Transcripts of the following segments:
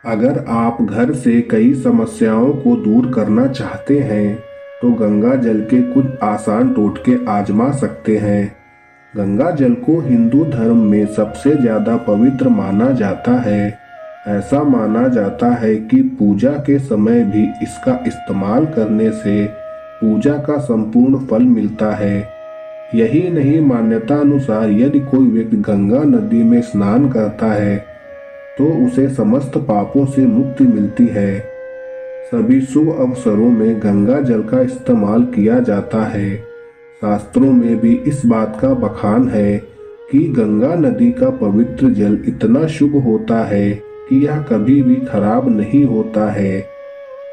अगर आप घर से कई समस्याओं को दूर करना चाहते हैं तो गंगा जल के कुछ आसान टोटके आजमा सकते हैं। गंगा जल को हिंदू धर्म में सबसे ज्यादा पवित्र माना जाता है। ऐसा माना जाता है कि पूजा के समय भी इसका इस्तेमाल करने से पूजा का संपूर्ण फल मिलता है। यही नहीं, मान्यता अनुसार यदि कोई व्यक्ति गंगा नदी में स्नान करता है तो उसे समस्त पापों से मुक्ति मिलती है। सभी शुभ अवसरों में गंगा जल का इस्तेमाल किया जाता है। शास्त्रों में भी इस बात का बखान है कि गंगा नदी का पवित्र जल इतना शुभ होता है कि यह कभी भी खराब नहीं होता है।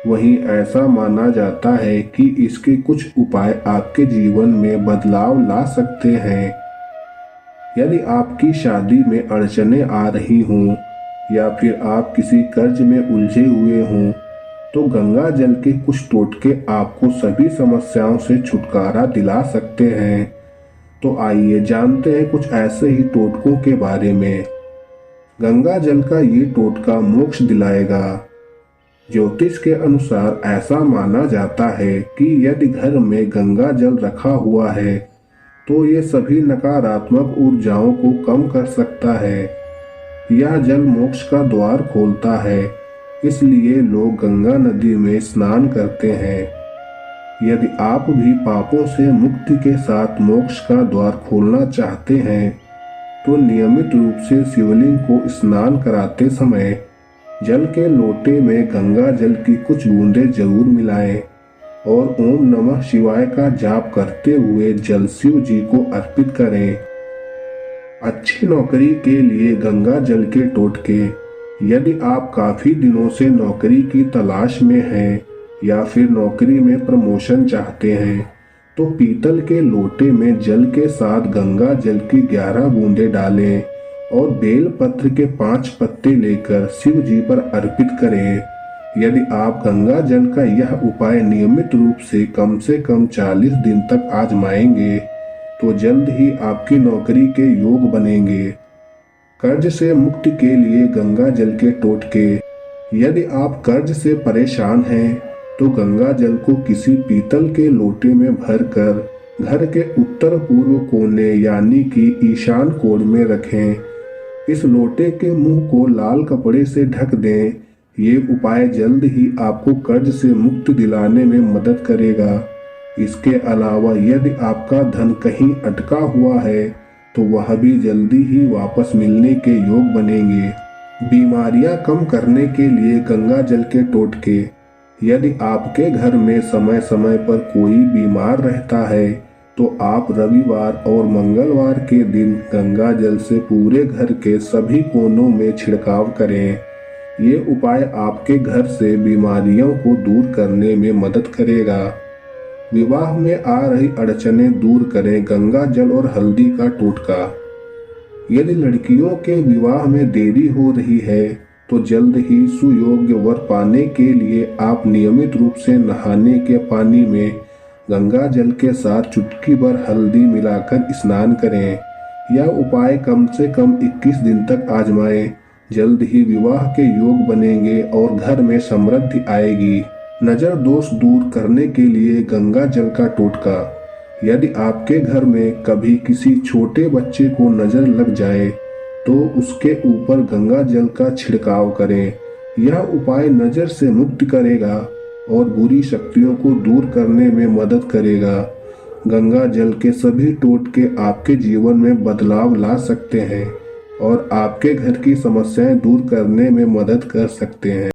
वहीं ऐसा माना जाता है कि इसके कुछ उपाय आपके जीवन में बदलाव ला सकते हैं। यदि आपकी शादी में अड़चनें आ रही हों या फिर आप किसी कर्ज में उलझे हुए हों तो गंगा जल के कुछ टोटके आपको सभी समस्याओं से छुटकारा दिला सकते हैं। तो आइए जानते हैं कुछ ऐसे ही टोटकों के बारे में। गंगा जल का ये टोटका मोक्ष दिलाएगा। ज्योतिष के अनुसार ऐसा माना जाता है कि यदि घर में गंगा जल रखा हुआ है तो ये सभी नकारात्मक ऊर्जाओं को कम कर सकता है। यह जल मोक्ष का द्वार खोलता है, इसलिए लोग गंगा नदी में स्नान करते हैं। यदि आप भी पापों से मुक्ति के साथ मोक्ष का द्वार खोलना चाहते हैं तो नियमित रूप से शिवलिंग को स्नान कराते समय जल के लोटे में गंगा जल की कुछ बूंदें जरूर मिलाएं और ओम नमः शिवाय का जाप करते हुए जल शिव जी को अर्पित करें। अच्छी नौकरी के लिए गंगा जल के टोटके। यदि आप काफी दिनों से नौकरी की तलाश में हैं या फिर नौकरी में प्रमोशन चाहते हैं तो पीतल के लोटे में जल के साथ गंगा जल की 11 बूंदें डालें और बेल पत्र के 5 पत्ते लेकर शिव जी पर अर्पित करें। यदि आप गंगा जल का यह उपाय नियमित रूप से कम 40 दिन तक आजमाएंगे तो जल्द ही आपकी नौकरी के योग बनेंगे। कर्ज से मुक्ति के लिए गंगा जल के टोटके। यदि आप कर्ज से परेशान हैं तो गंगा जल को किसी पीतल के लोटे में भरकर घर के उत्तर पूर्व कोने यानी कि ईशान कोण में रखें। इस लोटे के मुंह को लाल कपड़े से ढक दें। ये उपाय जल्द ही आपको कर्ज से मुक्ति दिलाने में मदद करेगा। इसके अलावा यदि आपका धन कहीं अटका हुआ है तो वह भी जल्दी ही वापस मिलने के योग बनेंगे। बीमारियां कम करने के लिए गंगा जल के टोटके। यदि आपके घर में समय समय पर कोई बीमार रहता है तो आप रविवार और मंगलवार के दिन गंगा जल से पूरे घर के सभी कोनों में छिड़काव करें। ये उपाय आपके घर से बीमारियों को दूर करने में मदद करेगा। विवाह में आ रही अड़चनें दूर करें गंगा जल और हल्दी का टोटका। यदि लड़कियों के विवाह में देरी हो रही है तो जल्द ही सुयोग्य वर पाने के लिए आप नियमित रूप से नहाने के पानी में गंगा जल के साथ चुटकी भर हल्दी मिलाकर स्नान करें। यह उपाय कम से कम 21 दिन तक आजमाएं। जल्द ही विवाह के योग बनेंगे और घर में समृद्धि आएगी। नजर दोष दूर करने के लिए गंगा जल का टोटका। यदि आपके घर में कभी किसी छोटे बच्चे को नजर लग जाए तो उसके ऊपर गंगा जल का छिड़काव करें। यह उपाय नजर से मुक्त करेगा और बुरी शक्तियों को दूर करने में मदद करेगा। गंगा जल के सभी टोटके आपके जीवन में बदलाव ला सकते हैं और आपके घर की समस्याएं दूर करने में मदद कर सकते हैं।